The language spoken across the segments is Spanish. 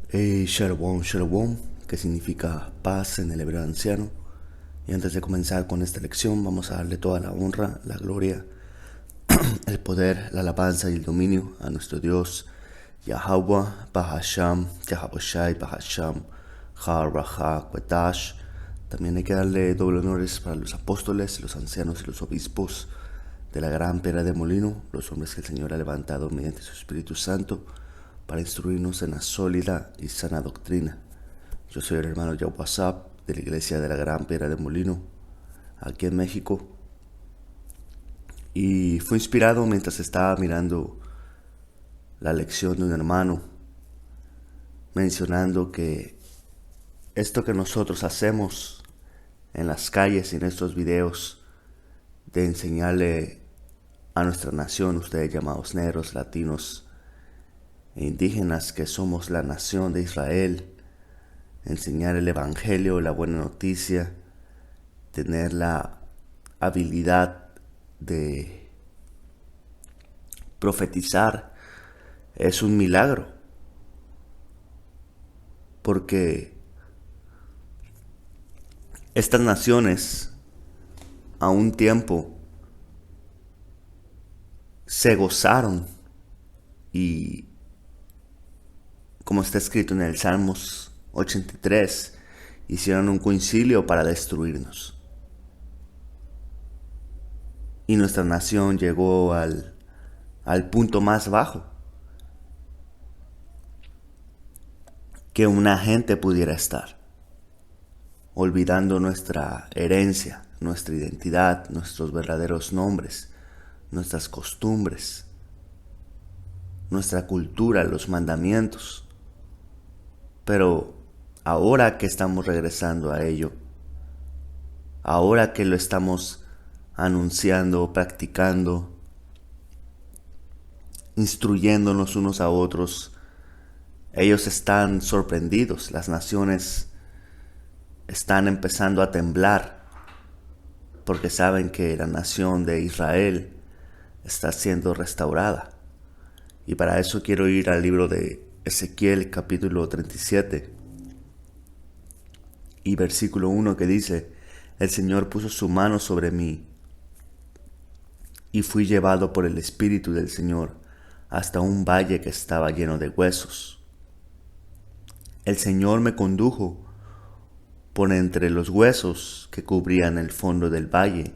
Shalom, Shalom, que significa paz en el hebreo anciano. Y antes de comenzar con esta lección, vamos a darle toda la honra, la gloria, el poder, la alabanza y el dominio a nuestro Dios, Yahweh, Bahasham, Yahaboshai, Bahasham, Har, Kwetash. También hay que darle doble honores para los apóstoles, los ancianos y los obispos de la gran piedra de molino, los hombres que el Señor ha levantado mediante su Espíritu Santo para instruirnos en la sólida y sana doctrina. Yo soy el hermano Yawasap de la iglesia de la gran piedra de molino, aquí en México. Y fue inspirado mientras estaba mirando la lección de un hermano, mencionando que esto que nosotros hacemos en las calles y en estos videos de enseñarle a nuestra nación, ustedes llamados negros, latinos e indígenas, que somos la nación de Israel, enseñar el evangelio, la buena noticia, tener la habilidad de profetizar, es un milagro, porque estas naciones a un tiempo se gozaron y, como está escrito en el Salmos 83, hicieron un concilio para destruirnos. Y nuestra nación llegó al punto más bajo que una gente pudiera estar, olvidando nuestra herencia, nuestra identidad, nuestros verdaderos nombres, nuestras costumbres, nuestra cultura, los mandamientos. Pero ahora que estamos regresando a ello, ahora que lo estamos anunciando, practicando, instruyéndonos unos a otros, ellos están sorprendidos. Las naciones están empezando a temblar porque saben que la nación de Israel está siendo restaurada. Y para eso quiero ir al libro de Ezequiel, capítulo 37 y versículo 1, que dice: el Señor puso su mano sobre mí y fui llevado por el Espíritu del Señor hasta un valle que estaba lleno de huesos. El Señor me condujo por entre los huesos que cubrían el fondo del valle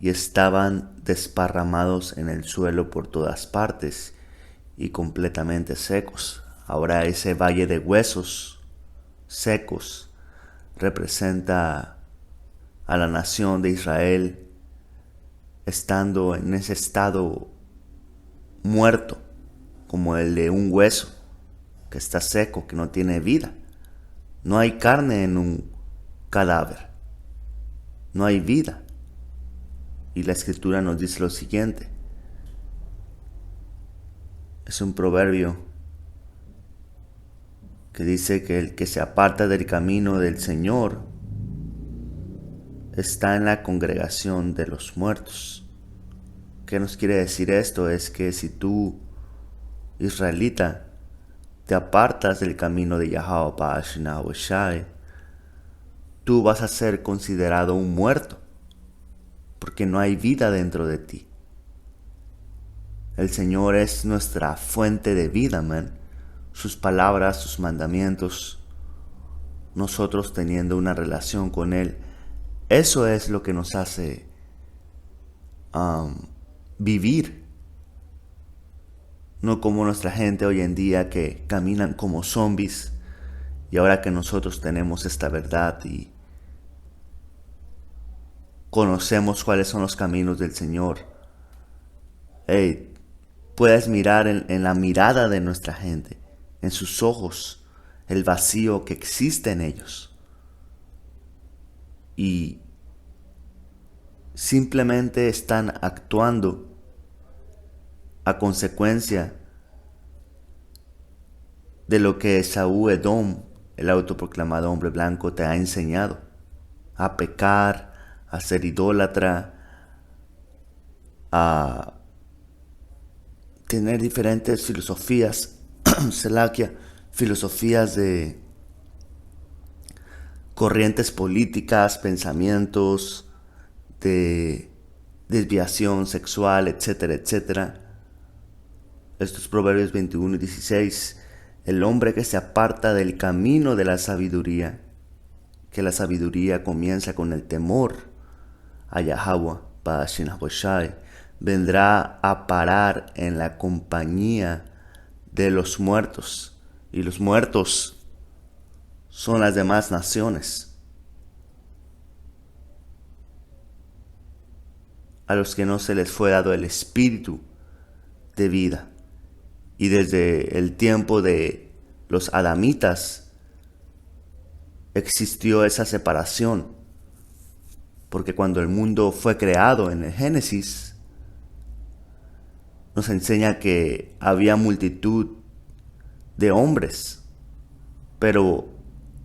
y estaban desparramados en el suelo por todas partes y completamente secos. Ahora ese valle de huesos secos representa a la nación de Israel estando en ese estado muerto, como el de un hueso que está seco, que no tiene vida. No hay carne en un cadáver, no hay vida. Y la escritura nos dice lo siguiente: es un proverbio que dice que el que se aparta del camino del Señor está en la congregación de los muertos. ¿Qué nos quiere decir esto? Es que si tú, israelita, te apartas del camino de Yahweh, tú vas a ser considerado un muerto, porque no hay vida dentro de ti. El Señor es nuestra fuente de vida, man. Sus palabras, sus mandamientos, nosotros teniendo una relación con Él, eso es lo que nos hace vivir. No como nuestra gente hoy en día, que caminan como zombies. Y ahora que nosotros tenemos esta verdad y conocemos cuáles son los caminos del Señor, puedes mirar en la mirada de nuestra gente, en sus ojos, el vacío que existe en ellos. Y simplemente están actuando a consecuencia de lo que Esaú Edom, el autoproclamado hombre blanco, te ha enseñado: a pecar, a ser idólatra, tener diferentes filosofías, Selakia, filosofías de corrientes políticas, pensamientos de desviación sexual, etcétera, etcétera. Estos Proverbios 21 y 16. El hombre que se aparta del camino de la sabiduría, que la sabiduría comienza con el temor a Yahweh, vendrá a parar en la compañía de los muertos. Y los muertos son las demás naciones, a los que no se les fue dado el espíritu de vida. Y desde el tiempo de los adamitas existió esa separación, porque cuando el mundo fue creado en el Génesis, nos enseña que había multitud de hombres, pero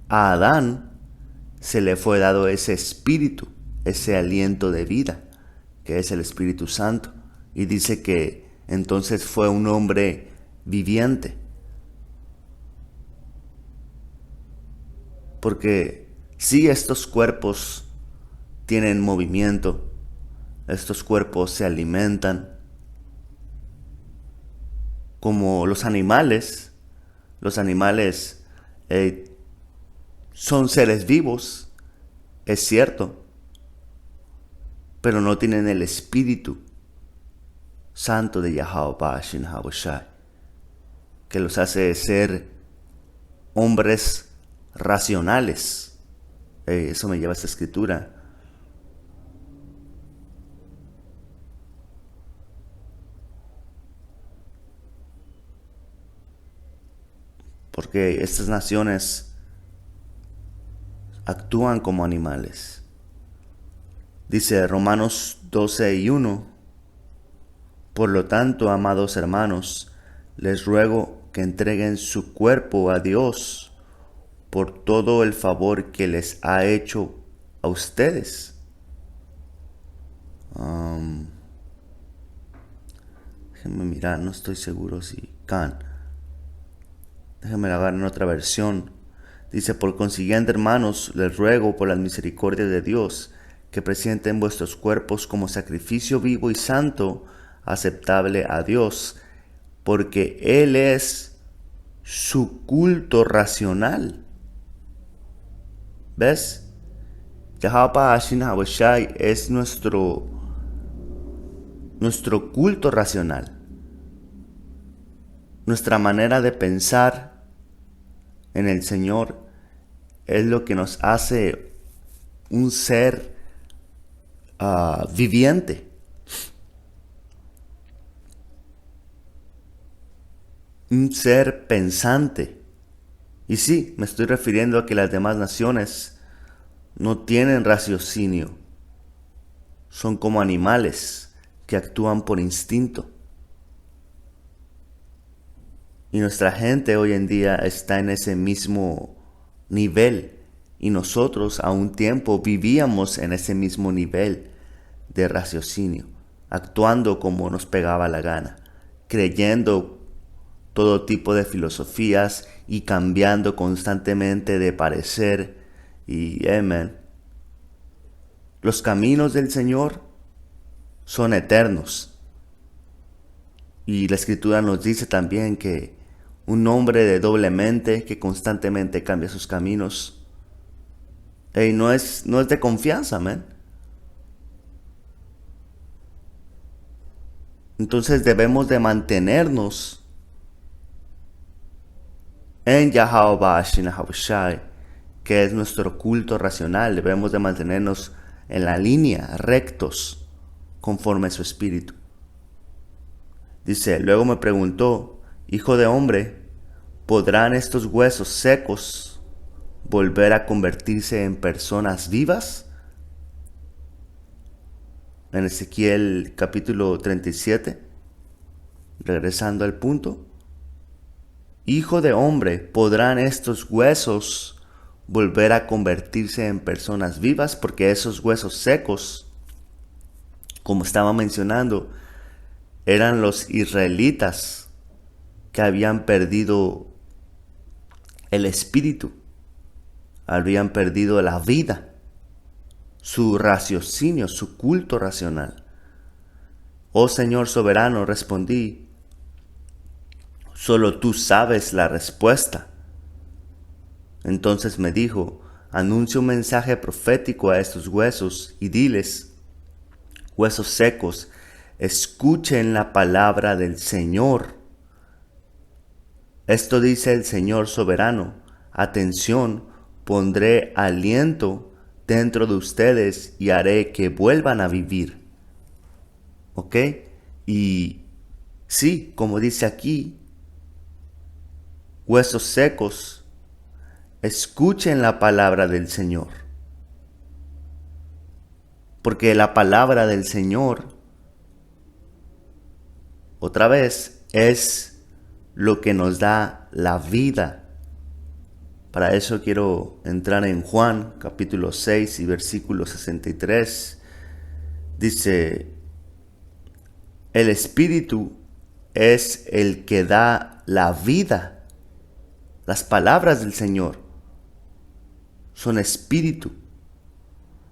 a Adán se le fue dado ese espíritu, ese aliento de vida, que es el Espíritu Santo. Y dice que entonces fue un hombre viviente. Porque sí, estos cuerpos tienen movimiento, estos cuerpos se alimentan, como los animales. Los animales son seres vivos, es cierto, pero no tienen el Espíritu Santo de Yahweh Shin Haboshai, que los hace ser hombres racionales. Eso me lleva a esta escritura. Porque estas naciones actúan como animales. Dice Romanos 12 y 1. Por lo tanto, amados hermanos, les ruego que entreguen su cuerpo a Dios por todo el favor que les ha hecho a ustedes. Déjenme mirar, no estoy seguro si déjenme la ver en otra versión. Dice, por consiguiente, hermanos, les ruego por las misericordias de Dios que presenten vuestros cuerpos como sacrificio vivo y santo, aceptable a Dios, porque Él es su culto racional. ¿Ves? Yahweh Hashin Haboshai es nuestro culto racional. Nuestra manera de pensar en el Señor es lo que nos hace un ser viviente. Un ser pensante. Y sí, me estoy refiriendo a que las demás naciones no tienen raciocinio. Son como animales que actúan por instinto. Y nuestra gente hoy en día está en ese mismo nivel. Y nosotros a un tiempo vivíamos en ese mismo nivel de raciocinio, actuando como nos pegaba la gana, creyendo todo tipo de filosofías y cambiando constantemente de parecer. Y amén. Los caminos del Señor son eternos. Y la Escritura nos dice también que un hombre de doble mente que constantemente cambia sus caminos, no es de confianza, amén. Entonces debemos de mantenernos en Yahweh Shin Haboshai, que es nuestro culto racional. Debemos de mantenernos en la línea, rectos, conforme a su espíritu. Dice, luego me preguntó, hijo de hombre, ¿podrán estos huesos secos volver a convertirse en personas vivas? En Ezequiel capítulo 37, regresando al punto. Hijo de hombre, ¿podrán estos huesos volver a convertirse en personas vivas? Porque esos huesos secos, como estaba mencionando, eran los israelitas que habían perdido el espíritu. Habrían perdido la vida, su raciocinio, su culto racional. Oh Señor soberano, respondí, solo tú sabes la respuesta. Entonces me dijo, anuncia un mensaje profético a estos huesos y diles, huesos secos, escuchen la palabra del Señor. Esto dice el Señor soberano, atención, pondré aliento dentro de ustedes y haré que vuelvan a vivir. ¿Ok? Y sí, como dice aquí, huesos secos, escuchen la palabra del Señor. Porque la palabra del Señor, otra vez, es lo que nos da la vida. Para eso quiero entrar en Juan capítulo 6 y versículo 63. Dice, el Espíritu es el que da la vida. Las palabras del Señor son espíritu.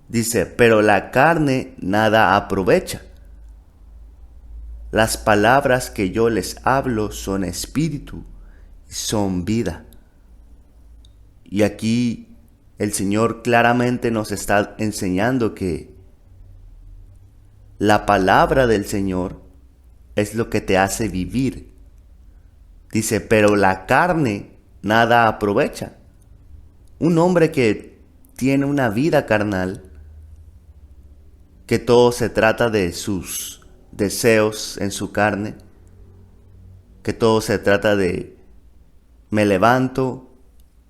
Dice, pero la carne nada aprovecha. Las palabras que yo les hablo son espíritu y son vida. Y aquí el Señor claramente nos está enseñando que la palabra del Señor es lo que te hace vivir. Dice, pero la carne nada aprovecha. Un hombre que tiene una vida carnal, que todo se trata de sus deseos en su carne, que todo se trata de me levanto,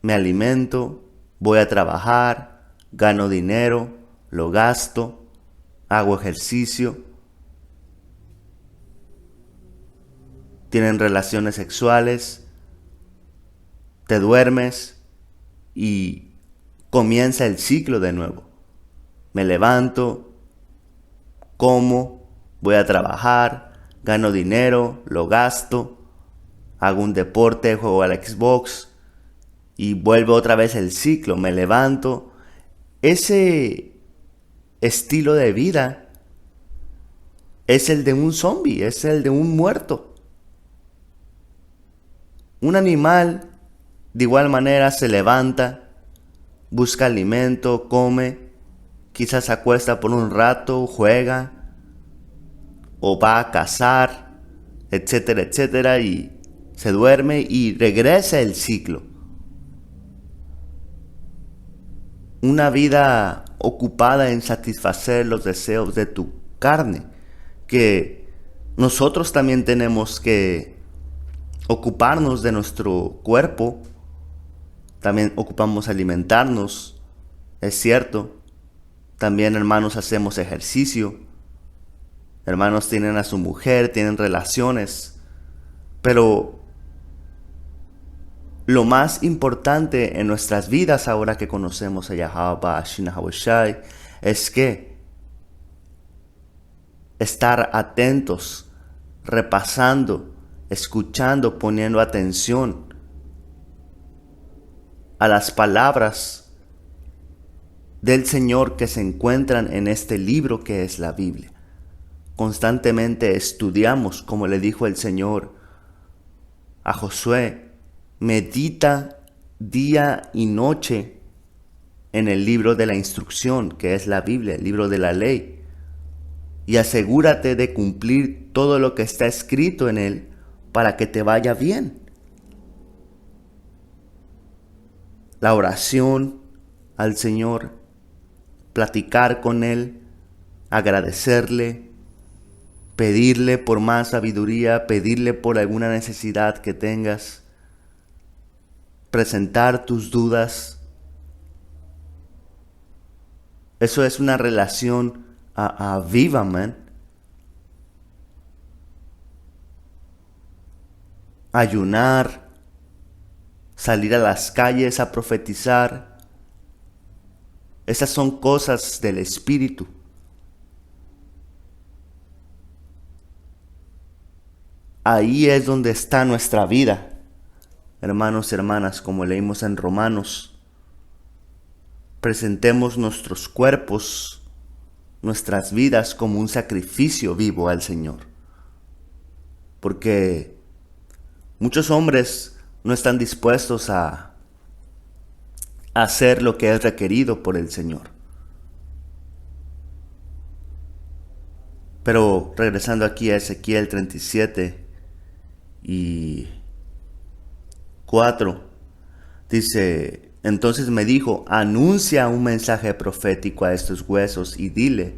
me alimento, voy a trabajar, gano dinero, lo gasto, hago ejercicio, tienen relaciones sexuales, te duermes y comienza el ciclo de nuevo. Me levanto, como, voy a trabajar, gano dinero, lo gasto, hago un deporte, juego al Xbox y vuelve otra vez el ciclo, me levanto. Ese estilo de vida es el de un zombie, es el de un muerto. Un animal de igual manera se levanta, busca alimento, come, quizás se acuesta por un rato, juega o va a cazar, etcétera, etcétera, y se duerme y regresa el ciclo. Una vida ocupada en satisfacer los deseos de tu carne, que nosotros también tenemos que ocuparnos de nuestro cuerpo, también ocupamos alimentarnos, es cierto. También, hermanos, hacemos ejercicio. Hermanos tienen a su mujer, tienen relaciones. Pero lo más importante en nuestras vidas ahora que conocemos a Yahweh Shina Hawashai es que estar atentos, repasando, escuchando, poniendo atención a las palabras del Señor que se encuentran en este libro que es la Biblia. Constantemente estudiamos, como le dijo el Señor a Josué, medita día y noche en el libro de la instrucción, que es la Biblia, el libro de la ley, y asegúrate de cumplir todo lo que está escrito en él para que te vaya bien. La oración al Señor, platicar con Él, agradecerle, pedirle por más sabiduría, pedirle por alguna necesidad que tengas, presentar tus dudas. Eso es una relación viva, man. Ayunar, salir a las calles a profetizar. Esas son cosas del Espíritu. Ahí es donde está nuestra vida. hermanos y hermanas, como leímos en Romanos, presentemos nuestros cuerpos, nuestras vidas como un sacrificio vivo al Señor. Porque muchos hombres no están dispuestos a hacer lo que es requerido por el Señor. Pero regresando aquí a Ezequiel 37 y 4, dice: entonces me dijo, anuncia un mensaje profético a estos huesos y dile: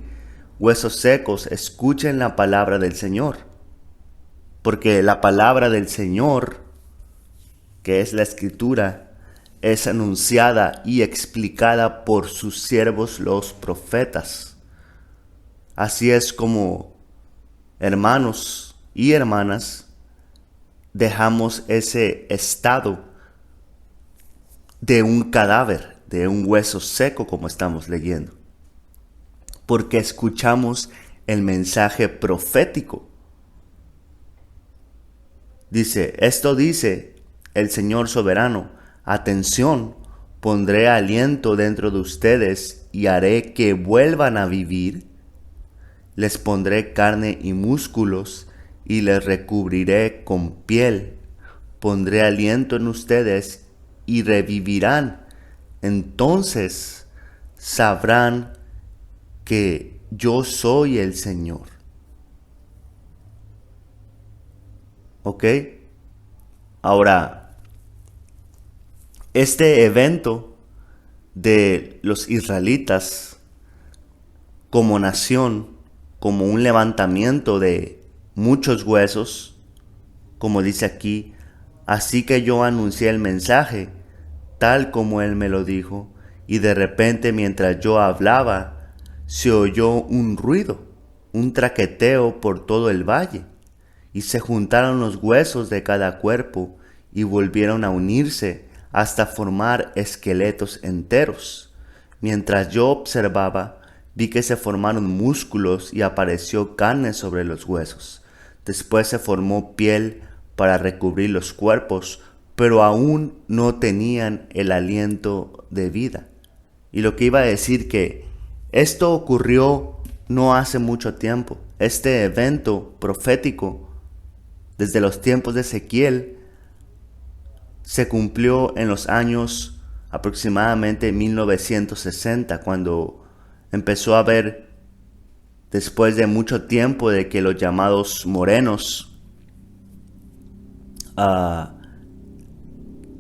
huesos secos, escuchen la palabra del Señor. Porque la palabra del Señor, que es la Escritura, es anunciada y explicada por sus siervos los profetas. Así es como, hermanos y hermanas, dejamos ese estado de un cadáver, de un hueso seco, como estamos leyendo, porque escuchamos el mensaje profético. Dice: esto dice el Señor soberano, atención, pondré aliento dentro de ustedes y haré que vuelvan a vivir. Les pondré carne y músculos y les recubriré con piel. Pondré aliento en ustedes y revivirán. Entonces sabrán que yo soy el Señor. ¿Ok? Ahora, este evento de los israelitas como nación, como un levantamiento de muchos huesos, como dice aquí: así que yo anuncié el mensaje, tal como él me lo dijo, y de repente mientras yo hablaba, se oyó un ruido, un traqueteo por todo el valle, y se juntaron los huesos de cada cuerpo y volvieron a unirse hasta formar esqueletos enteros. Mientras yo observaba, vi que se formaron músculos y apareció carne sobre los huesos. Después se formó piel para recubrir los cuerpos, pero aún no tenían el aliento de vida. Y lo que iba a decir, que esto ocurrió no hace mucho tiempo. Este evento profético, desde los tiempos de Ezequiel, se cumplió en los años aproximadamente 1960, cuando empezó a haber, después de mucho tiempo de que los llamados morenos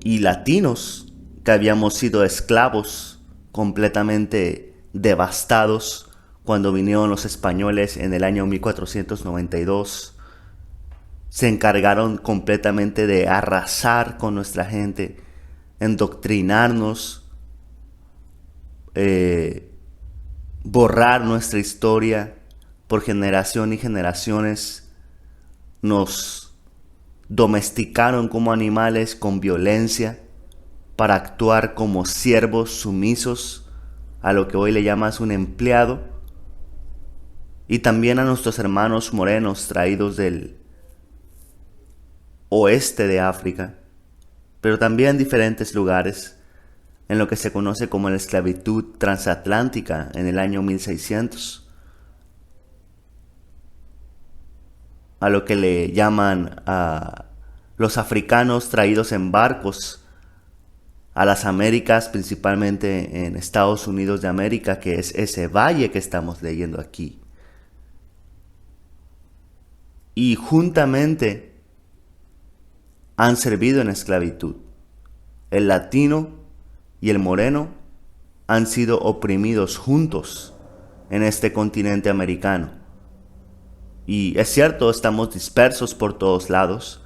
y latinos, que habíamos sido esclavos, completamente devastados cuando vinieron los españoles en el año 1492, se encargaron completamente de arrasar con nuestra gente, endoctrinarnos, borrar nuestra historia por generación y generaciones. Nos domesticaron como animales con violencia para actuar como siervos sumisos a lo que hoy le llamas un empleado. Y también a nuestros hermanos morenos traídos del oeste de África, pero también en diferentes lugares, en lo que se conoce como la esclavitud transatlántica en el año 1600, a lo que le llaman a los africanos traídos en barcos a las Américas, principalmente en Estados Unidos de América, que es ese valle que estamos leyendo aquí. Y juntamente han servido en esclavitud. El latino y el moreno han sido oprimidos juntos en este continente americano. Y es cierto, estamos dispersos por todos lados,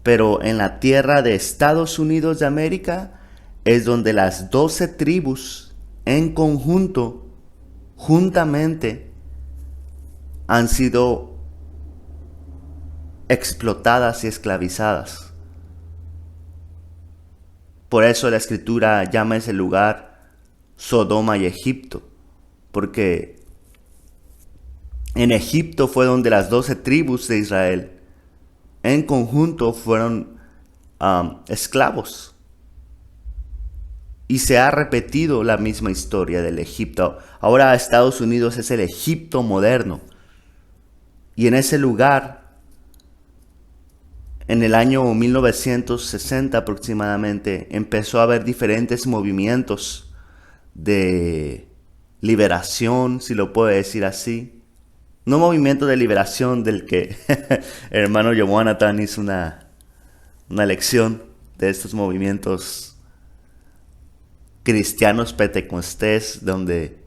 pero en la tierra de Estados Unidos de América es donde las 12 tribus en conjunto, juntamente, han sido explotadas y esclavizadas. Por eso la Escritura llama ese lugar Sodoma y Egipto, porque en Egipto fue donde las 12 tribus de Israel en conjunto fueron esclavos. Y se ha repetido la misma historia del Egipto. Ahora Estados Unidos es el Egipto moderno. Y en ese lugar, en el año 1960 aproximadamente, empezó a haber diferentes movimientos de liberación, si lo puedo decir así. No movimiento de liberación del que el hermano Jonathan hizo una lección de estos movimientos cristianos pentecostés donde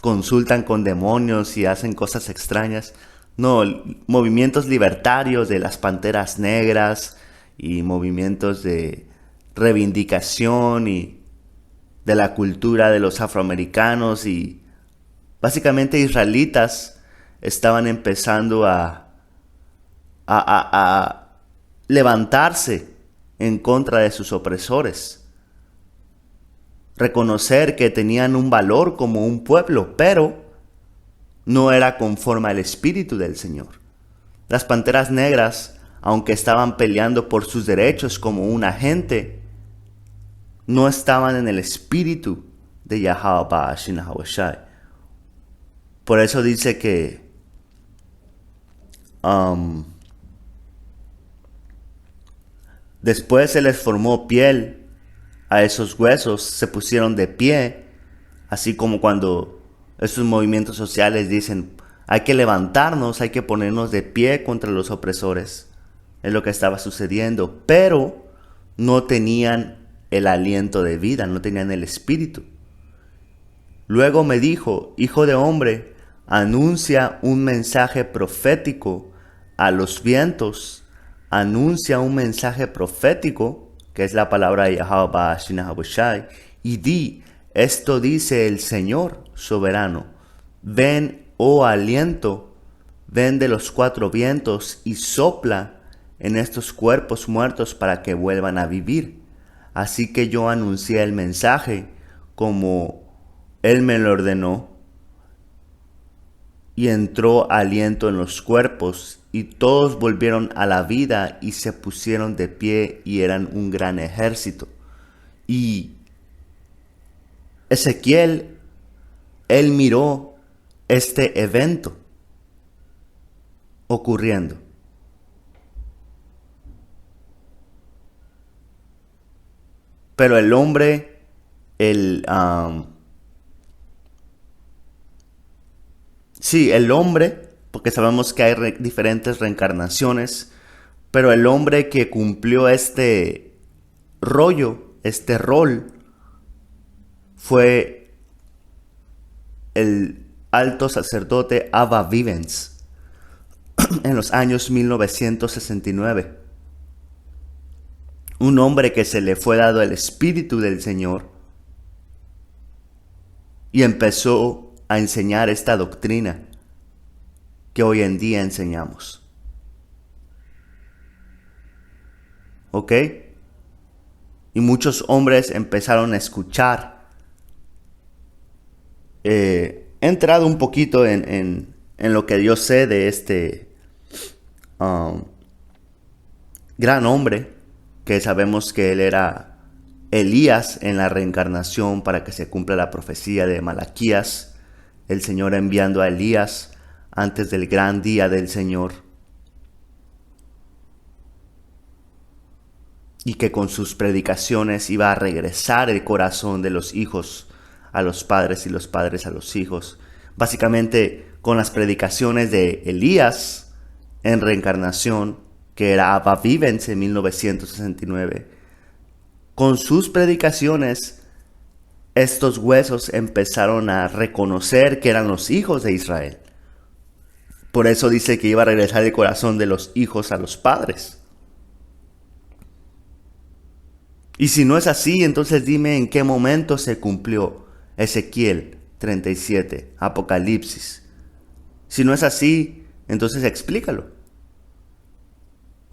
consultan con demonios y hacen cosas extrañas. No, movimientos libertarios de las panteras negras y movimientos de reivindicación y de la cultura de los afroamericanos, y básicamente israelitas estaban empezando a levantarse en contra de sus opresores. Reconocer que tenían un valor como un pueblo, pero no era conforme al espíritu del Señor. Las panteras negras, aunque estaban peleando por sus derechos como una gente, no estaban en el espíritu de Yahweh Ba'ashin Hawashai. Por eso dice que después se les formó piel a esos huesos, se pusieron de pie, así como cuando estos movimientos sociales dicen hay que levantarnos, hay que ponernos de pie contra los opresores. Es lo que estaba sucediendo, pero no tenían el aliento de vida, no tenían el espíritu. Luego me dijo: hijo de hombre, anuncia un mensaje profético a los vientos, anuncia un mensaje profético, que es la palabra de Yahweh Ba'ashin Hawashai, y di: esto dice el Señor soberano, ven, oh aliento, ven de los cuatro vientos y sopla en estos cuerpos muertos para que vuelvan a vivir. Así que yo anuncié el mensaje como Él me lo ordenó, y entró aliento en los cuerpos, y todos volvieron a la vida y se pusieron de pie y eran un gran ejército. Y Ezequiel, él miró este evento ocurriendo. Pero el hombre, el hombre, porque sabemos que hay diferentes reencarnaciones, pero el hombre que cumplió este rol, fue el alto sacerdote Abba Vivens en los años 1969. Un hombre que se le fue dado el Espíritu del Señor y empezó a enseñar esta doctrina que hoy en día enseñamos. ¿Ok? Y muchos hombres empezaron a escuchar. He entrado un poquito en lo que yo sé de este gran hombre, que sabemos que él era Elías en la reencarnación para que se cumpla la profecía de Malaquías, el Señor enviando a Elías antes del gran día del Señor, y que con sus predicaciones iba a regresar el corazón de los hijos a los padres y los padres a los hijos. Básicamente con las predicaciones de Elías en reencarnación, que era Abba Vivens en 1969, con sus predicaciones estos huesos empezaron a reconocer que eran los hijos de Israel. Por eso dice que iba a regresar el corazón de los hijos a los padres. Y si no es así, entonces dime en qué momento se cumplió Ezequiel 37, Apocalipsis. Si no es así, entonces explícalo.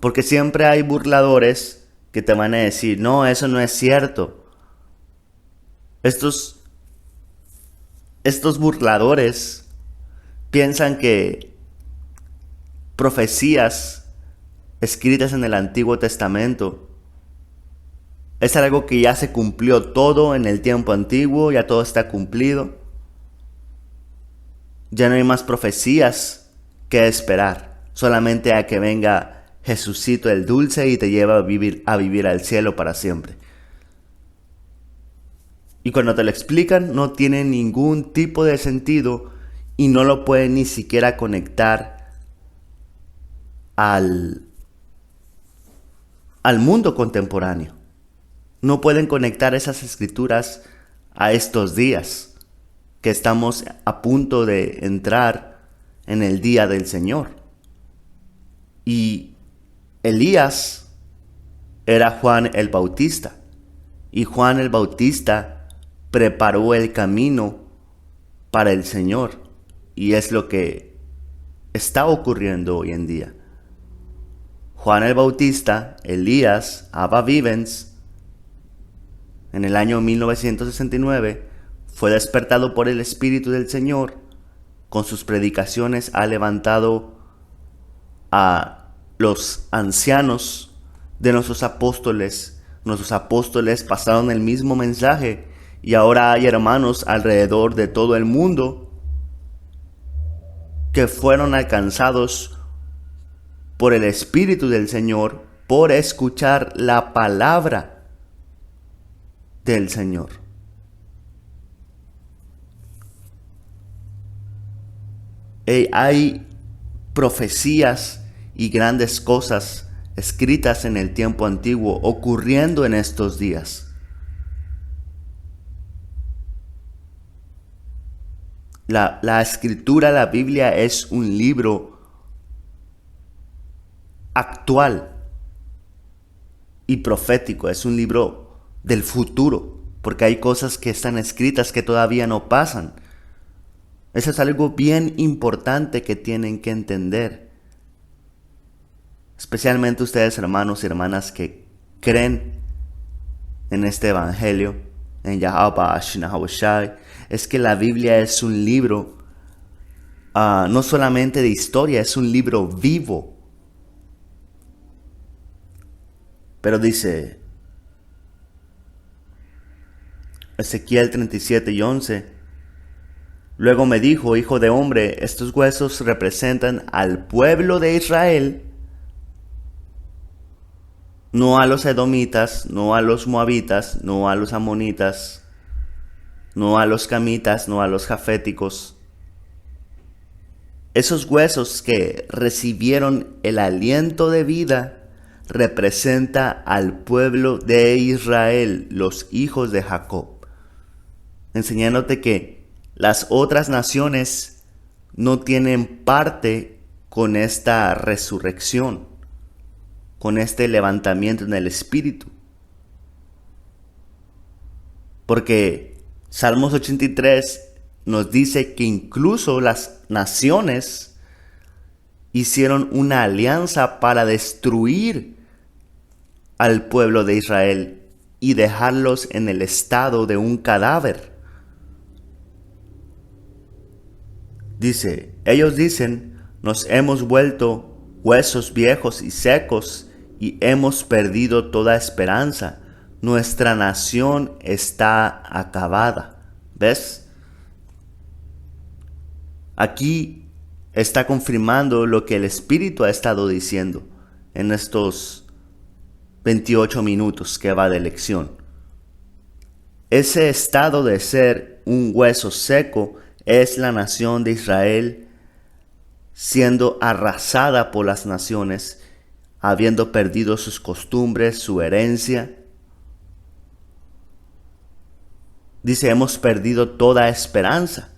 Porque siempre hay burladores que te van a decir: no, eso no es cierto. Estos burladores piensan que profecías escritas en el Antiguo Testamento. Es algo que ya se cumplió todo en el tiempo antiguo, ya todo está cumplido. Ya no hay más profecías que esperar, solamente a que venga Jesucito el dulce y te lleva a vivir al cielo para siempre. Y cuando te lo explican no tiene ningún tipo de sentido y no lo pueden ni siquiera conectar al mundo contemporáneo. No pueden conectar esas escrituras a estos días que estamos a punto de entrar en el día del Señor. Y Elías era Juan el Bautista. Y Juan el Bautista preparó el camino para el Señor. Y es lo que está ocurriendo hoy en día. Juan el Bautista, Elías, Abba Vivens, en el año 1969, fue despertado por el Espíritu del Señor. Con sus predicaciones ha levantado a los ancianos de nuestros apóstoles. Nuestros apóstoles pasaron el mismo mensaje y ahora hay hermanos alrededor de todo el mundo que fueron alcanzados por el Espíritu del Señor por escuchar la palabra del Señor. Hay profecías y grandes cosas escritas en el tiempo antiguo ocurriendo en estos días. La escritura, la Biblia, es un libro actual y profético, es un libro del futuro, porque hay cosas que están escritas que todavía no pasan. Eso es algo bien importante que tienen que entender, especialmente ustedes, hermanos y hermanas que creen en este evangelio, en Yahweh Shai. Es que la Biblia es un libro no solamente de historia, es un libro vivo. Pero dice Ezequiel 37:11, luego me dijo: hijo de hombre, estos huesos representan al pueblo de Israel, no a los edomitas, no a los moabitas, no a los amonitas, no a los camitas, no a los jaféticos. Esos huesos que recibieron el aliento de vida representa al pueblo de Israel, los hijos de Jacob, enseñándote que las otras naciones no tienen parte con esta resurrección, con este levantamiento en el Espíritu. Porque Salmos 83 nos dice que incluso las naciones hicieron una alianza para destruir al pueblo de Israel y dejarlos en el estado de un cadáver. Dice, ellos dicen, nos hemos vuelto huesos viejos y secos y hemos perdido toda esperanza. Nuestra nación está acabada. ¿Ves? Aquí está confirmando lo que el Espíritu ha estado diciendo en estos 28 minutos que va de lección. Ese estado de ser un hueso seco es la nación de Israel siendo arrasada por las naciones, habiendo perdido sus costumbres, su herencia. Dice, hemos perdido toda esperanza.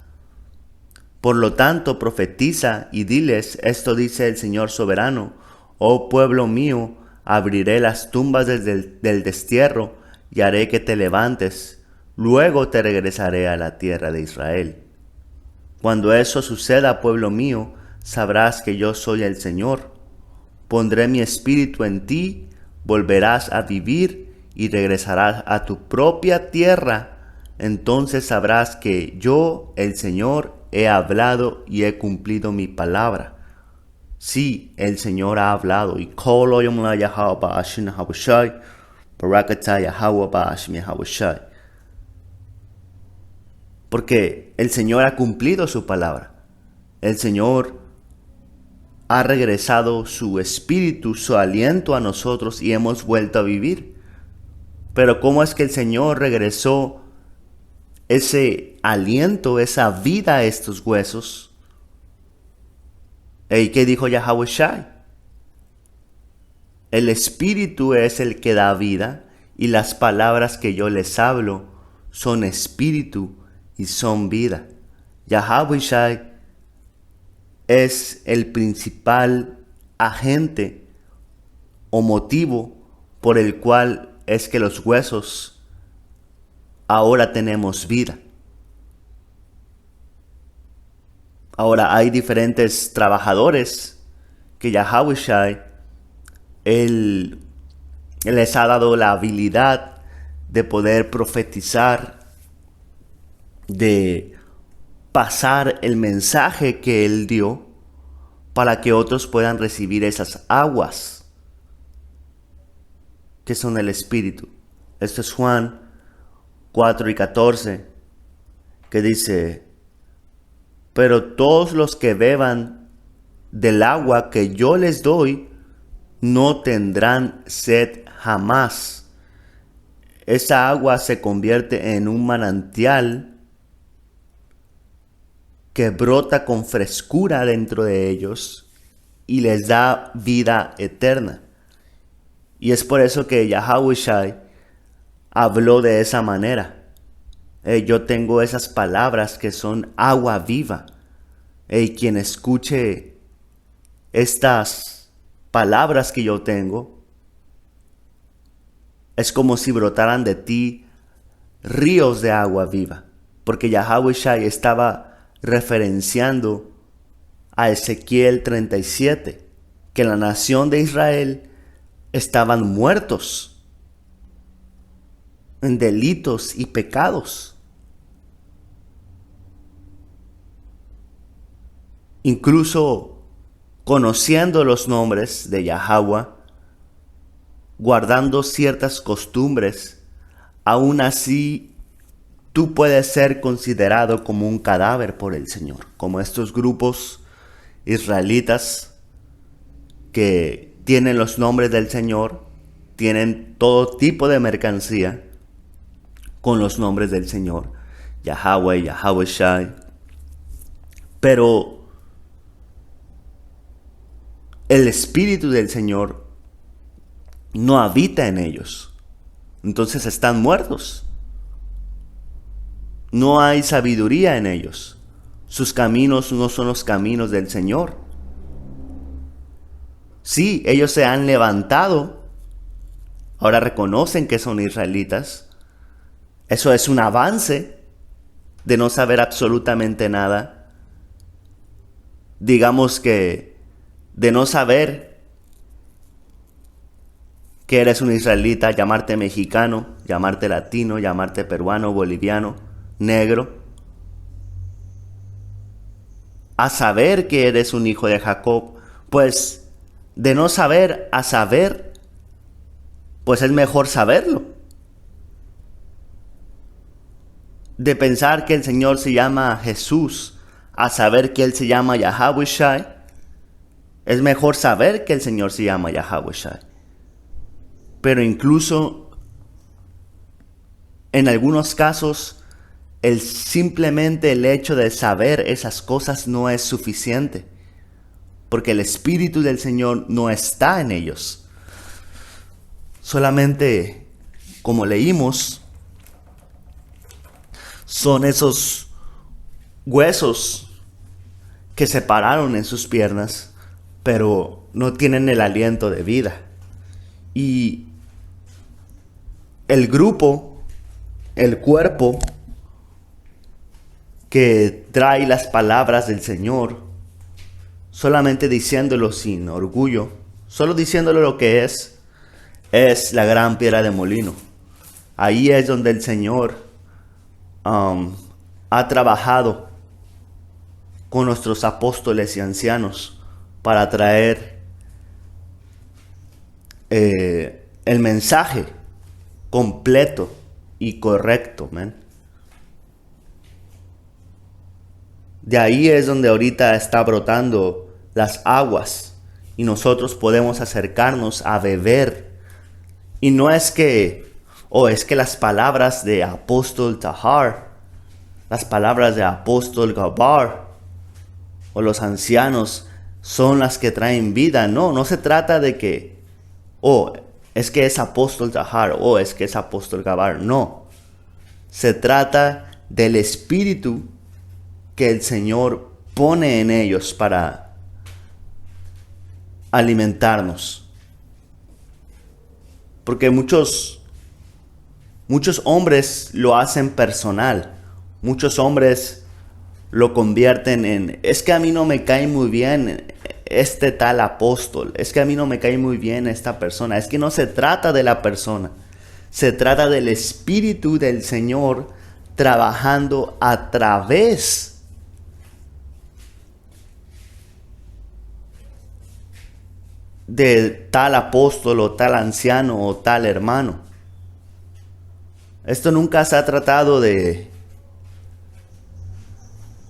Por lo tanto, profetiza y diles, esto dice el Señor soberano: oh pueblo mío, abriré las tumbas del destierro y haré que te levantes. Luego te regresaré a la tierra de Israel. Cuando eso suceda, pueblo mío, sabrás que yo soy el Señor. Pondré mi espíritu en ti, volverás a vivir y regresarás a tu propia tierra. Entonces sabrás que yo, el Señor, he hablado y he cumplido mi palabra. Sí, el Señor ha hablado. Y Kolo Yomla Yahweh Ba'ashin Habushai, Barakata Yahweh Ba'ashmi Habushai. Porque el Señor ha cumplido su palabra. El Señor ha regresado su espíritu, su aliento a nosotros y hemos vuelto a vivir. Pero ¿cómo es que el Señor regresó ese aliento, esa vida a estos huesos? ¿Y qué dijo Yahweh Shai? El espíritu es el que da vida y las palabras que yo les hablo son espíritu y son vida. Yahweh Shai es el principal agente o motivo por el cual es que los huesos ahora tenemos vida. Ahora hay diferentes trabajadores que Yahweh Shai, Él les ha dado la habilidad de poder profetizar, de pasar el mensaje que Él dio para que otros puedan recibir esas aguas que son el Espíritu. Esto es Juan 4:14, que dice: pero todos los que beban del agua que yo les doy no tendrán sed jamás. Esa agua se convierte en un manantial que brota con frescura dentro de ellos y les da vida eterna. Y es por eso que Yahweh Shai habló de esa manera. Yo tengo esas palabras que son agua viva. Quien escuche estas palabras que yo tengo, es como si brotaran de ti ríos de agua viva. Porque Yahweh Shai estaba referenciando a Ezequiel 37, que la nación de Israel estaban muertos en delitos y pecados. Incluso conociendo los nombres de Yahweh, guardando ciertas costumbres, aún así tú puedes ser considerado como un cadáver por el Señor, como estos grupos israelitas que tienen los nombres del Señor, tienen todo tipo de mercancía con los nombres del Señor, Yahweh, Yahweh Shai, pero el Espíritu del Señor no habita en ellos. Entonces están muertos. No hay sabiduría en ellos. Sus caminos no son los caminos del Señor. Sí, ellos se han levantado. Ahora reconocen que son israelitas. Eso es un avance de no saber absolutamente nada. Digamos que de no saber que eres un israelita, llamarte mexicano, llamarte latino, llamarte peruano, boliviano, negro, a saber que eres un hijo de Jacob. Pues de no saber a saber, pues es mejor saberlo. De pensar que el Señor se llama Jesús a saber que Él se llama Yahweh Shai, es mejor saber que el Señor se llama Yahweh Shai. Pero incluso en algunos casos, simplemente el hecho de saber esas cosas no es suficiente, porque el Espíritu del Señor no está en ellos. Solamente, como leímos, son esos huesos que se pararon en sus piernas, pero no tienen el aliento de vida. Y el grupo, el cuerpo que trae las palabras del Señor, solamente diciéndolo sin orgullo, solo diciéndolo lo que es la gran piedra de molino. Ahí es donde el Señor ha trabajado con nuestros apóstoles y ancianos para traer el mensaje completo y correcto, man. De ahí es donde ahorita está brotando las aguas y nosotros podemos acercarnos a beber. Y no es que, es que las palabras de apóstol Tahar, las palabras de apóstol Gabar o los ancianos son las que traen vida. No, no se trata de que, es que es apóstol Tahar, es que es apóstol Gabar. No, se trata del espíritu que el Señor pone en ellos para alimentarnos. Porque muchos hombres lo hacen personal. Muchos hombres lo convierten en, es que a mí no me cae muy bien este tal apóstol. Es que a mí no me cae muy bien esta persona. Es que no se trata de la persona. Se trata del Espíritu del Señor trabajando a través de tal apóstol o tal anciano o tal hermano. Esto nunca se ha tratado de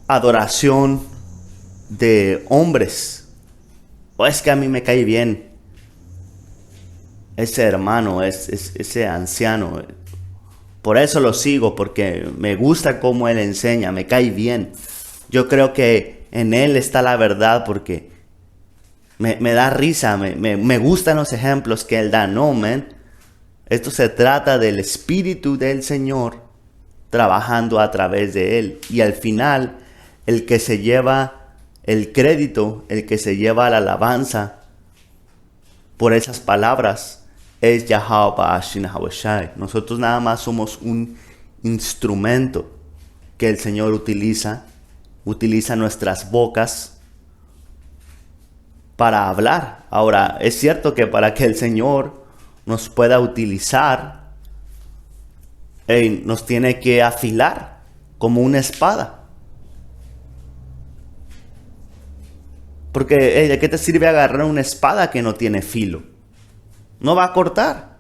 adoración de hombres. O es que a mí me cae bien ese hermano, ese anciano. Por eso lo sigo, porque me gusta cómo él enseña, me cae bien. Yo creo que en él está la verdad, porque me da risa, me gustan los ejemplos que él da. No, man. Esto se trata del Espíritu del Señor trabajando a través de él. Y al final, el que se lleva el crédito, el que se lleva la alabanza por esas palabras, es Yahweh Ba'ashin Hawashai. Nosotros nada más somos un instrumento que el Señor utiliza nuestras bocas para hablar. Ahora, es cierto que para que el Señor nos pueda utilizar, nos tiene que afilar como una espada. Porque ¿de qué te sirve agarrar una espada que no tiene filo? No va a cortar.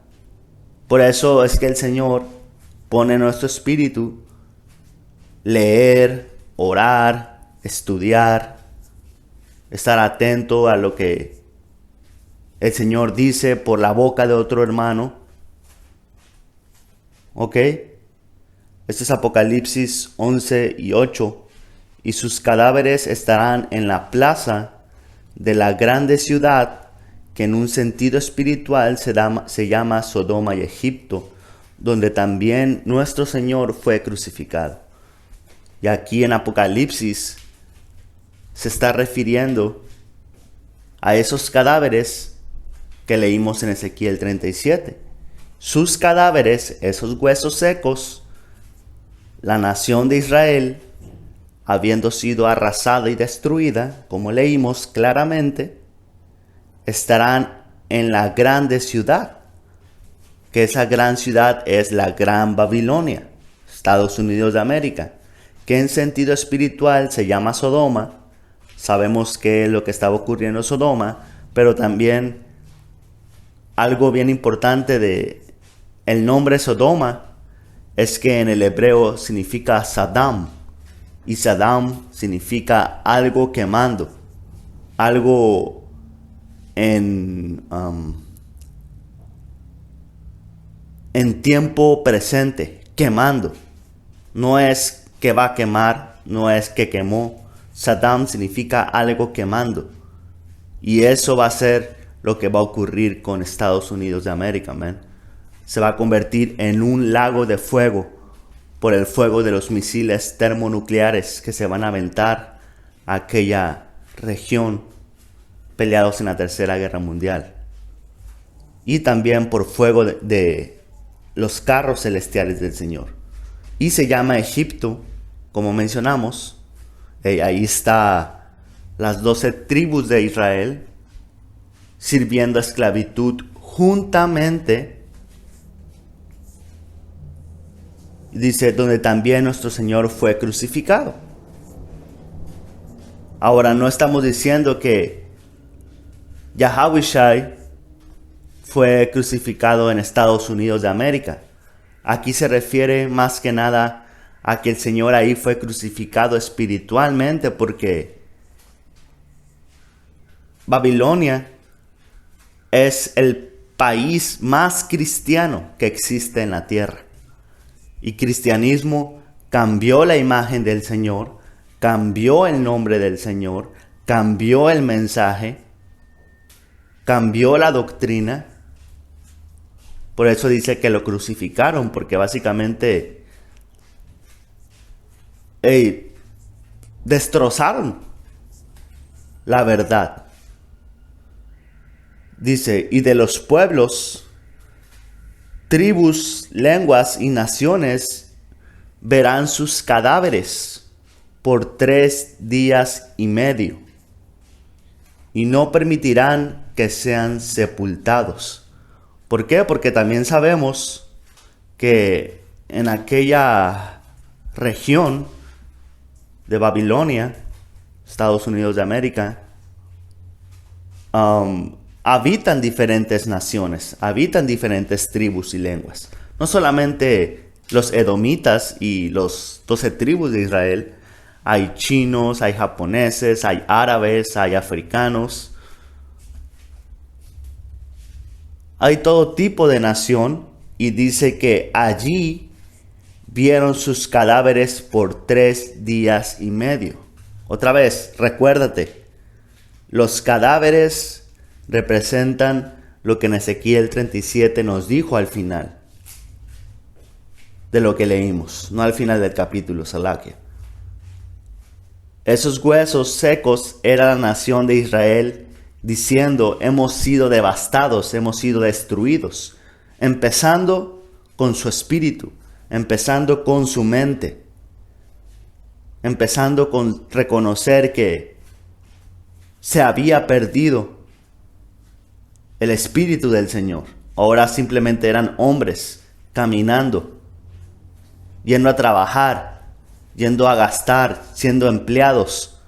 Por eso es que el Señor pone en nuestro espíritu leer, orar, estudiar, estar atento a lo que el Señor dice por la boca de otro hermano. ¿Ok? Este es Apocalipsis 11:8. Y sus cadáveres estarán en la plaza de la grande ciudad, que en un sentido espiritual se llama Sodoma y Egipto, donde también nuestro Señor fue crucificado. Y aquí en Apocalipsis se está refiriendo a esos cadáveres que leímos en Ezequiel 37. Sus cadáveres, esos huesos secos, la nación de Israel, habiendo sido arrasada y destruida, como leímos claramente, estarán en la grande ciudad, que esa gran ciudad es la Gran Babilonia, Estados Unidos de América, que en sentido espiritual se llama Sodoma. Sabemos qué es lo que estaba ocurriendo en Sodoma, pero también algo bien importante de el nombre Sodoma es que en el hebreo significa Saddam, y Saddam significa algo quemando, algo en tiempo presente, quemando. No es que va a quemar, no es que quemó. Saddam significa algo quemando. Y eso va a ser lo que va a ocurrir con Estados Unidos de América, man. Se va a convertir en un lago de fuego por el fuego de los misiles termonucleares que se van a aventar a aquella región peleados en la Tercera Guerra Mundial. Y también por fuego de los carros celestiales del Señor. Y se llama Egipto, como mencionamos. Ahí está las 12 tribus de Israel sirviendo a esclavitud juntamente. Dice, donde también nuestro Señor fue crucificado. Ahora, no estamos diciendo que Yahushua fue crucificado en Estados Unidos de América. Aquí se refiere más que nada a que el Señor ahí fue crucificado espiritualmente, porque Babilonia es el país más cristiano que existe en la tierra. Y cristianismo cambió la imagen del Señor, cambió el nombre del Señor, cambió el mensaje, cambió la doctrina. Por eso dice que lo crucificaron, porque básicamente destrozaron la verdad. Dice, y de los pueblos, tribus, lenguas y naciones verán sus cadáveres por 3 días y medio, y no permitirán que sean sepultados. ¿Por qué? Porque también sabemos que en aquella región de Babilonia, Estados Unidos de América, habitan diferentes naciones, habitan diferentes tribus y lenguas. No solamente los edomitas y los 12 tribus de Israel, hay chinos, hay japoneses, hay árabes, hay africanos. Hay todo tipo de nación, y dice que allí vieron sus cadáveres por 3 días y medio. Otra vez, recuérdate, los cadáveres representan lo que en Ezequiel 37 nos dijo al final de lo que leímos, no al final del capítulo, Salaquia. Esos huesos secos era la nación de Israel diciendo, hemos sido devastados, hemos sido destruidos, empezando con su espíritu, empezando con su mente, empezando con reconocer que se había perdido el espíritu del Señor. Ahora simplemente eran hombres caminando, yendo a trabajar, yendo a gastar, siendo empleados,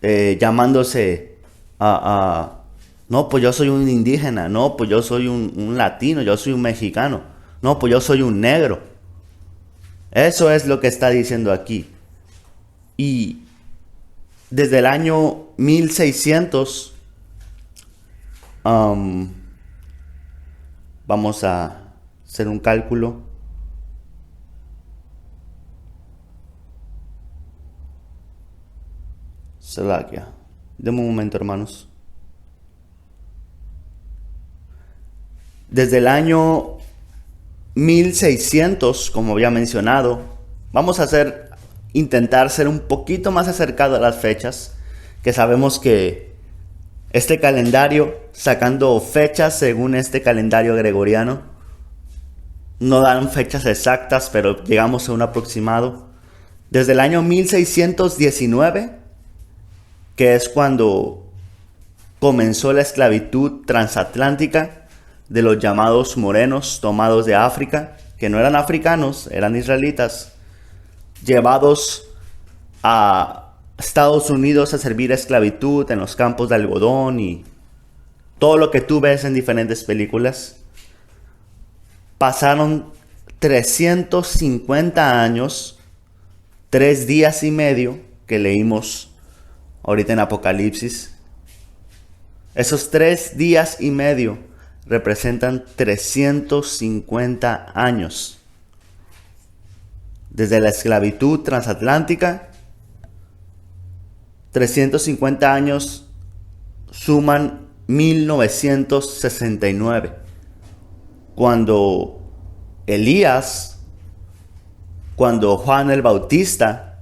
llamándose no, pues yo soy un indígena, no, pues yo soy un latino, yo soy un mexicano, no, pues yo soy un negro. Eso es lo que está diciendo aquí. Y desde el año 1600, vamos a hacer un cálculo. Salaquia. Deme un momento, hermanos. Desde el año 1600, como había mencionado, vamos a intentar ser un poquito más acercado a las fechas, que sabemos que este calendario, sacando fechas según este calendario gregoriano, no dan fechas exactas, pero llegamos a un aproximado. Desde el año 1619, que es cuando comenzó la esclavitud transatlántica de los llamados morenos tomados de África, que no eran africanos, eran israelitas, llevados a Estados Unidos a servir a esclavitud en los campos de algodón y todo lo que tú ves en diferentes películas. Pasaron 350 años, 3 días y medio, que leímos ahorita en Apocalipsis. Esos 3 días y medio representan 350 años. Desde la esclavitud transatlántica, 350 años suman 1969, cuando Elías, cuando Juan el Bautista,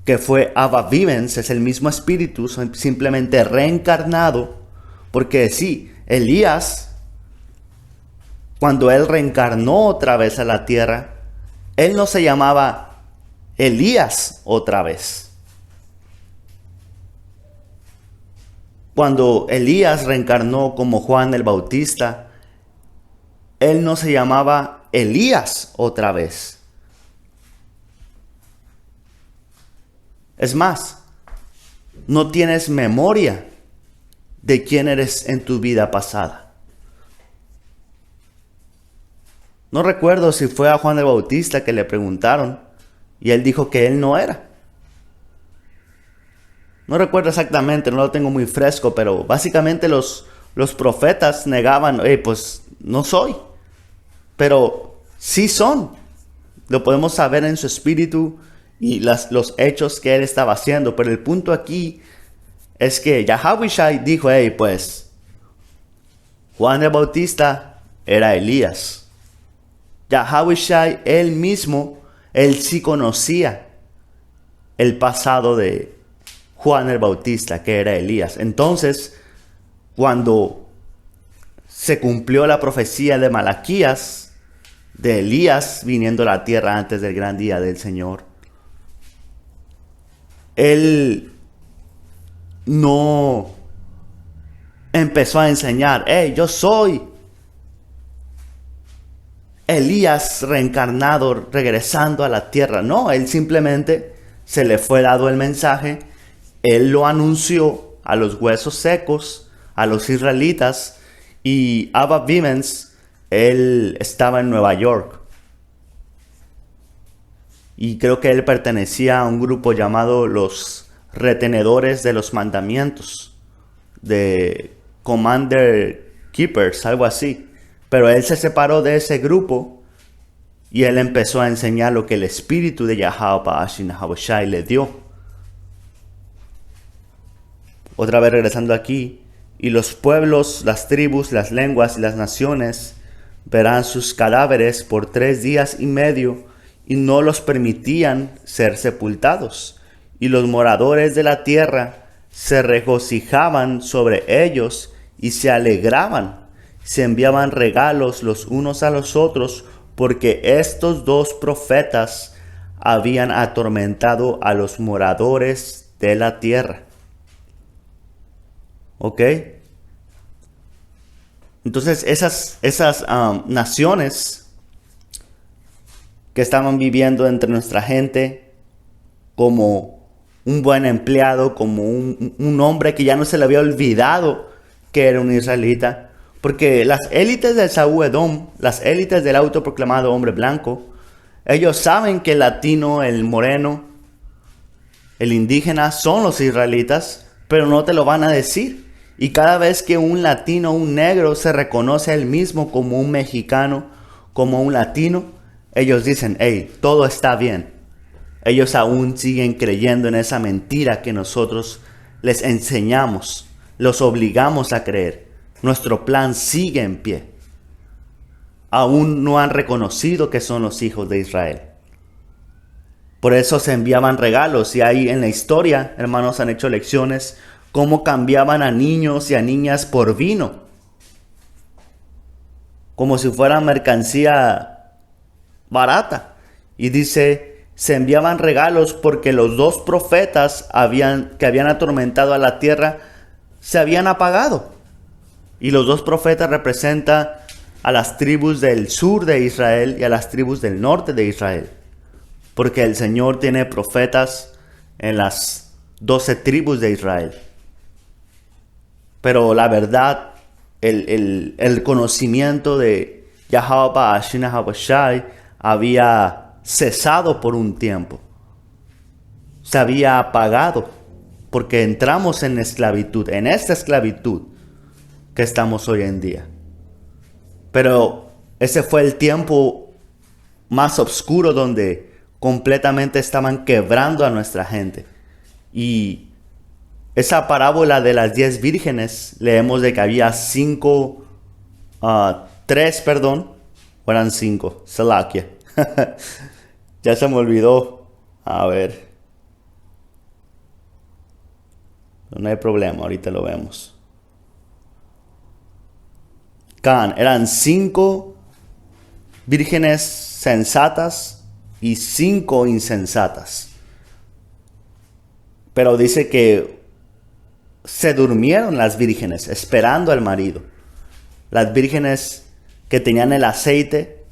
que fue Abba Vivens, es el mismo espíritu, simplemente reencarnado, porque sí, Elías, cuando él reencarnó otra vez a la tierra, él no se llamaba Elías otra vez. Cuando Elías reencarnó como Juan el Bautista, él no se llamaba Elías otra vez. Es más, no tienes memoria de quién eres en tu vida pasada. No recuerdo si fue a Juan el Bautista que le preguntaron y él dijo que él no era. No recuerdo exactamente, no lo tengo muy fresco, pero básicamente los profetas negaban, pues no soy. Pero sí son. Lo podemos saber en su espíritu y los hechos que él estaba haciendo. Pero el punto aquí es que Yahawashi dijo, pues Juan el Bautista era Elías. Yahawashi él mismo, él sí conocía el pasado de Juan el Bautista, que era Elías. Entonces, cuando se cumplió la profecía de Malaquías, de Elías viniendo a la tierra antes del gran día del Señor, él no empezó a enseñar, yo soy Elías reencarnado regresando a la tierra. No, él simplemente se le fue dado el mensaje, él lo anunció a los huesos secos, a los israelitas, y Abba Bivens, él estaba en Nueva York. Y creo que él pertenecía a un grupo llamado los Retenedores de los Mandamientos, de Commander Keepers, algo así. Pero él se separó de ese grupo y él empezó a enseñar lo que el espíritu de Yahawashi le dio. Otra vez regresando aquí, y los pueblos, las tribus, las lenguas y las naciones verán sus cadáveres por 3 días y medio y no los permitían ser sepultados. Y los moradores de la tierra se regocijaban sobre ellos y se alegraban. Se enviaban regalos los unos a los otros porque estos 2 profetas habían atormentado a los moradores de la tierra. ¿Ok? Entonces esas naciones que estaban viviendo entre nuestra gente como un buen empleado, como un hombre que ya no se le había olvidado que era un israelita, porque las élites del Saúl Edom, las élites del autoproclamado hombre blanco, ellos saben que el latino, el moreno, el indígena son los israelitas, pero no te lo van a decir. Y cada vez que un latino, un negro, se reconoce a él mismo como un mexicano, como un latino, ellos dicen, todo está bien. Ellos aún siguen creyendo en esa mentira que nosotros les enseñamos, los obligamos a creer. Nuestro plan sigue en pie. Aún no han reconocido que son los hijos de Israel. Por eso se enviaban regalos, y ahí en la historia, hermanos, han hecho lecciones cómo cambiaban a niños y a niñas por vino, como si fuera mercancía barata. Y dice, se enviaban regalos porque los 2 profetas que habían atormentado a la tierra se habían apagado. Y los 2 profetas representan a las tribus del sur de Israel y a las tribus del norte de Israel, porque el Señor tiene profetas en las 12 tribus de Israel. Pero la verdad, el conocimiento de Yahawashi había cesado por un tiempo. Se había apagado porque entramos en esclavitud, en esta esclavitud que estamos hoy en día. Pero ese fue el tiempo más oscuro donde completamente estaban quebrando a nuestra gente. Y esa parábola de las 10 vírgenes, leemos de que había 3, o eran 5, Salakia. Ya se me olvidó. A ver. No hay problema, ahorita lo vemos. Eran 5 vírgenes sensatas y 5 insensatas. Pero dice que se durmieron las vírgenes esperando al marido. Las vírgenes que tenían el aceite,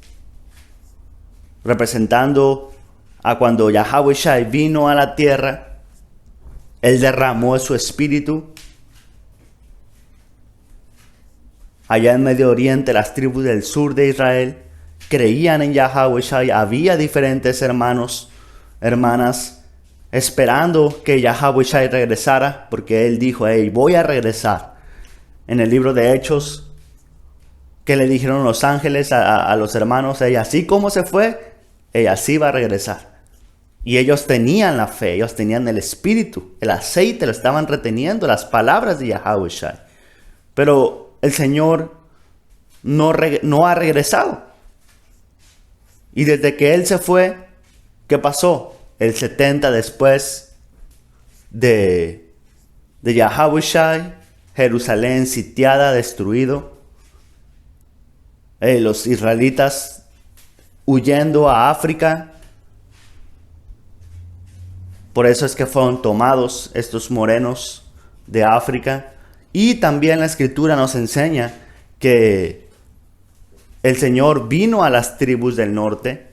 representando a cuando Yahawashi vino a la tierra, Él derramó su espíritu. Allá en Medio Oriente, las tribus del sur de Israel creían en Yahweh Shai. Había diferentes hermanos, hermanas, esperando que Yahweh Shai regresara, porque él dijo, hey, voy a regresar. En el libro de Hechos, que le dijeron los ángeles a los hermanos, hey, así como se fue, así va a regresar. Y ellos tenían la fe, ellos tenían el espíritu, el aceite, lo estaban reteniendo, las palabras de Yahweh Shai. Pero el Señor no ha regresado. Y desde que Él se fue, ¿qué pasó? El 70 después de Yahweh Shai, Jerusalén sitiada, destruido. Los israelitas huyendo a África. Por eso es que fueron tomados estos morenos de África. Y también la Escritura nos enseña que el Señor vino a las tribus del norte,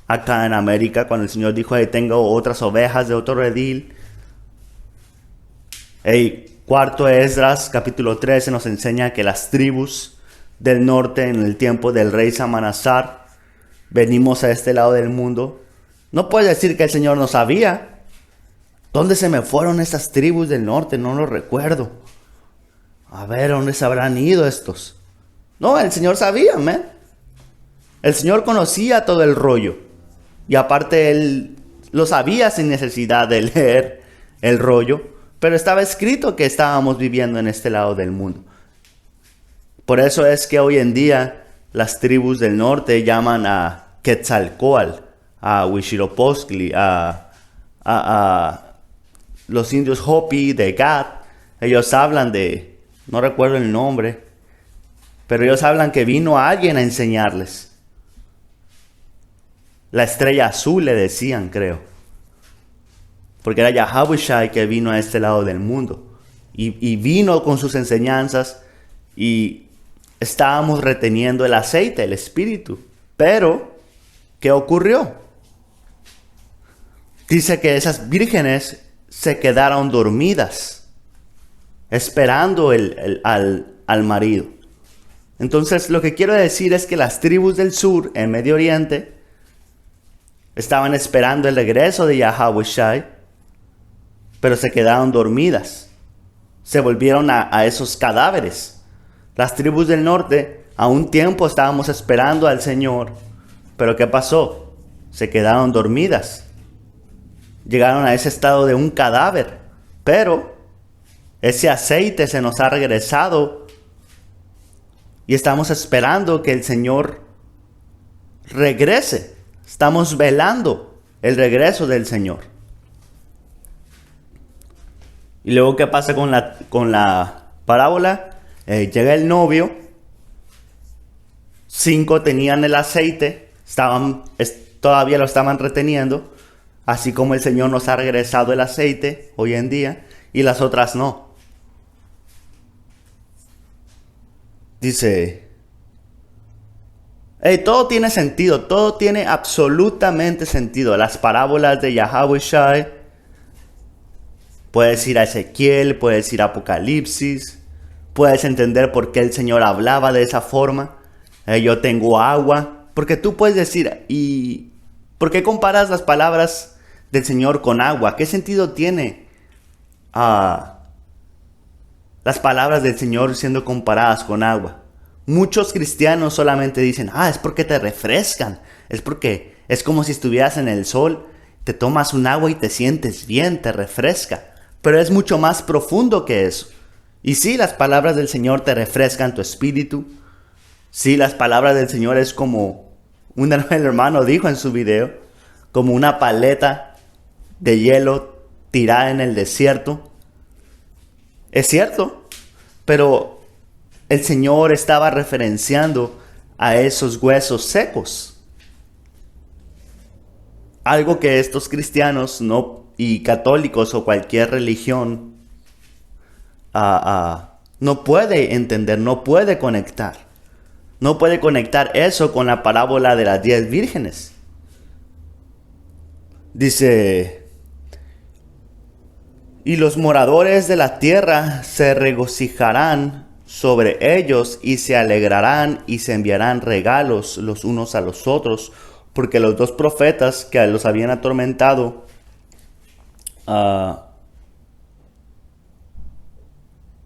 acá en América, cuando el Señor dijo, hey, tengo otras ovejas de otro redil. Cuarto Esdras, capítulo 13, nos enseña que las tribus del norte, en el tiempo del rey Samanasar, venimos a este lado del mundo. No puede decir que el Señor no sabía. ¿Dónde se me fueron estas tribus del norte? No lo recuerdo. A ver, ¿dónde se habrán ido estos? No, el Señor sabía, man. El Señor conocía todo el rollo. Y aparte Él lo sabía sin necesidad de leer el rollo. Pero estaba escrito que estábamos viviendo en este lado del mundo. Por eso es que hoy en día las tribus del norte llaman a Quetzalcóatl, a Huitzilopochtli, a los indios Hopi de Gad. Ellos hablan de, no recuerdo el nombre, pero ellos hablan que vino alguien a enseñarles. La estrella azul le decían, creo. Porque era Yahweh Shai que vino a este lado del mundo. Y vino con sus enseñanzas y estábamos reteniendo el aceite, el espíritu. Pero, ¿qué ocurrió? Dice que esas vírgenes se quedaron dormidas, esperando al marido. Entonces, lo que quiero decir es que las tribus del sur, en Medio Oriente, estaban esperando el regreso de Yahweh Shai, pero se quedaron dormidas. Se volvieron a esos cadáveres. Las tribus del norte, a un tiempo estábamos esperando al Señor, pero ¿qué pasó? Se quedaron dormidas. Llegaron a ese estado de un cadáver, pero ese aceite se nos ha regresado y estamos esperando que el Señor regrese. Estamos velando el regreso del Señor. Y luego, ¿qué pasa con la parábola? Llega el novio. 5 tenían el aceite. Todavía lo estaban reteniendo. Así como el Señor nos ha regresado el aceite hoy en día. Y las otras no. Dice... todo tiene sentido, todo tiene absolutamente sentido. Las parábolas de Yahweh Shai, puedes ir a Ezequiel, puedes ir a Apocalipsis, puedes entender por qué el Señor hablaba de esa forma. Yo tengo agua, porque tú puedes decir, ¿y por qué comparas las palabras del Señor con agua? ¿Qué sentido tiene las palabras del Señor siendo comparadas con agua? Muchos cristianos solamente dicen, es porque te refrescan, es porque es como si estuvieras en el sol, te tomas un agua y te sientes bien, te refresca. Pero es mucho más profundo que eso. Y sí, las palabras del Señor te refrescan tu espíritu. Sí, las palabras del Señor es como, el hermano dijo en su video, como una paleta de hielo tirada en el desierto. Es cierto, pero el Señor estaba referenciando a esos huesos secos. Algo que estos cristianos y católicos o cualquier religión no puede entender, no puede conectar. No puede conectar eso con la parábola de las 10 vírgenes. Dice, Y los moradores de la tierra se regocijarán sobre ellos y se alegrarán y se enviarán regalos los unos a los otros, porque los dos profetas que los habían atormentado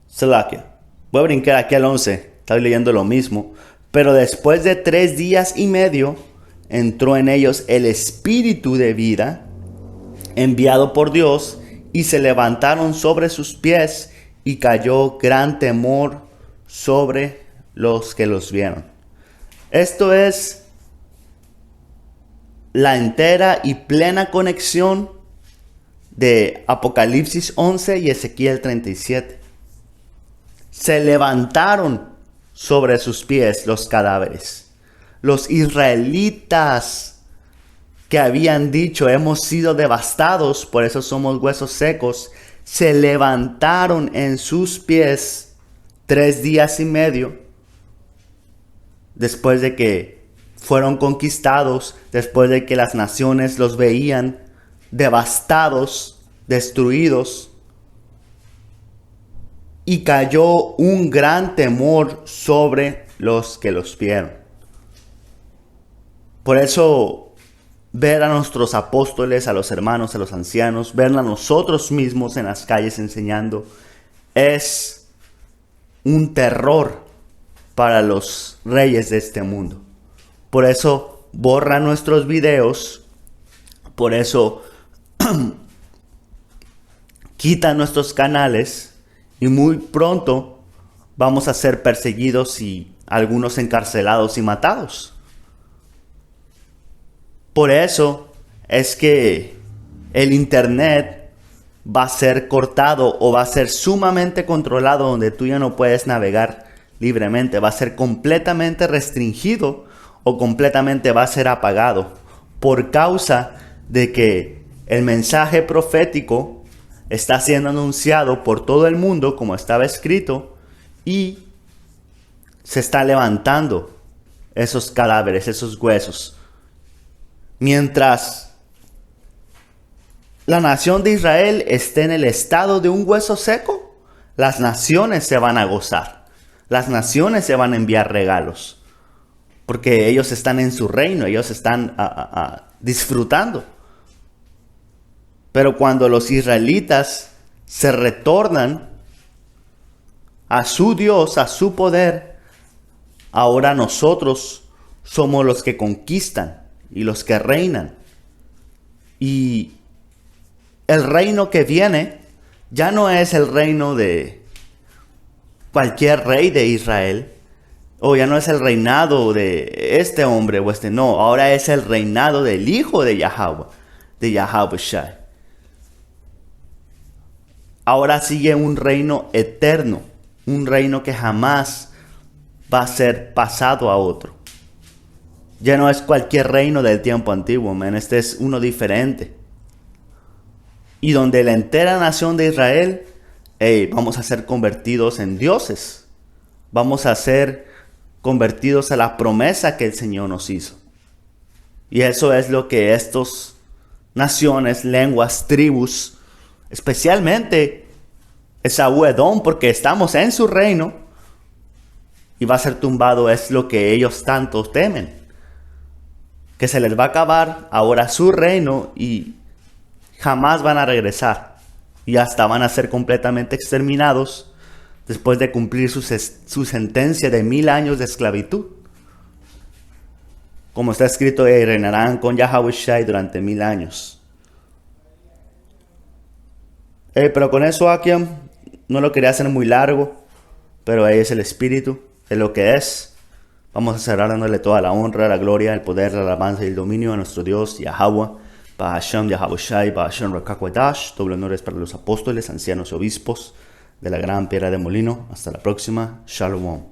Salakia. Voy a brincar aquí al 11, estoy leyendo lo mismo. Pero después de 3 días y medio entró en ellos el espíritu de vida enviado por Dios, y se levantaron sobre sus pies, y cayó gran temor sobre los que los vieron. Esto es la entera y plena conexión de Apocalipsis 11 y Ezequiel 37. Se levantaron sobre sus pies los cadáveres. Los israelitas que habían dicho, hemos sido devastados, por eso somos huesos secos, se levantaron en sus pies 3 días y medio después de que fueron conquistados, después de que las naciones los veían devastados, destruidos, y cayó un gran temor sobre los que los vieron. Por eso, ver a nuestros apóstoles, a los hermanos, a los ancianos, ver a nosotros mismos en las calles enseñando, es un terror para los reyes de este mundo. Por eso borra nuestros videos, por eso quita nuestros canales, y muy pronto vamos a ser perseguidos y algunos encarcelados y matados. Por eso es que el internet va a ser cortado o va a ser sumamente controlado, donde tú ya no puedes navegar libremente. Va a ser completamente restringido o completamente va a ser apagado, por causa de que el mensaje profético está siendo anunciado por todo el mundo como estaba escrito, y se está levantando esos cadáveres, esos huesos. Mientras la nación de Israel esté en el estado de un hueso seco, las naciones se van a gozar. Las naciones se van a enviar regalos, porque ellos están en su reino, ellos están disfrutando. Pero cuando los israelitas se retornan a su Dios, a su poder, ahora nosotros somos los que conquistan y los que reinan. Y el reino que viene ya no es el reino de cualquier rey de Israel, o ya no es el reinado de este hombre o este, no, ahora es el reinado del hijo de Yahweh, de Yahweh Shai. Ahora sigue un reino eterno, un reino que jamás va a ser pasado a otro. Ya no es cualquier reino del tiempo antiguo, este es uno diferente. Y donde la entera nación de Israel, vamos a ser convertidos en dioses. Vamos a ser convertidos a la promesa que el Señor nos hizo. Y eso es lo que estas naciones, lenguas, tribus, especialmente Esaú Edom, porque estamos en su reino y va a ser tumbado, es lo que ellos tanto temen. Que se les va a acabar ahora su reino y jamás van a regresar. Y hasta van a ser completamente exterminados después de cumplir su sentencia de 1000 años de esclavitud. Como está escrito, reinarán con Yahweh Shai durante 1000 años. Pero con eso, Akim, no lo quería hacer muy largo, pero ahí es el espíritu, es lo que es. Vamos a cerrar dándole toda la honra, la gloria, el poder, la alabanza y el dominio a nuestro Dios, Yahweh, Bahashem, Yahweh Shai, Bahashem, Rakakwadash. Doble honores para los apóstoles, ancianos y obispos de la gran piedra de molino. Hasta la próxima. Shalom.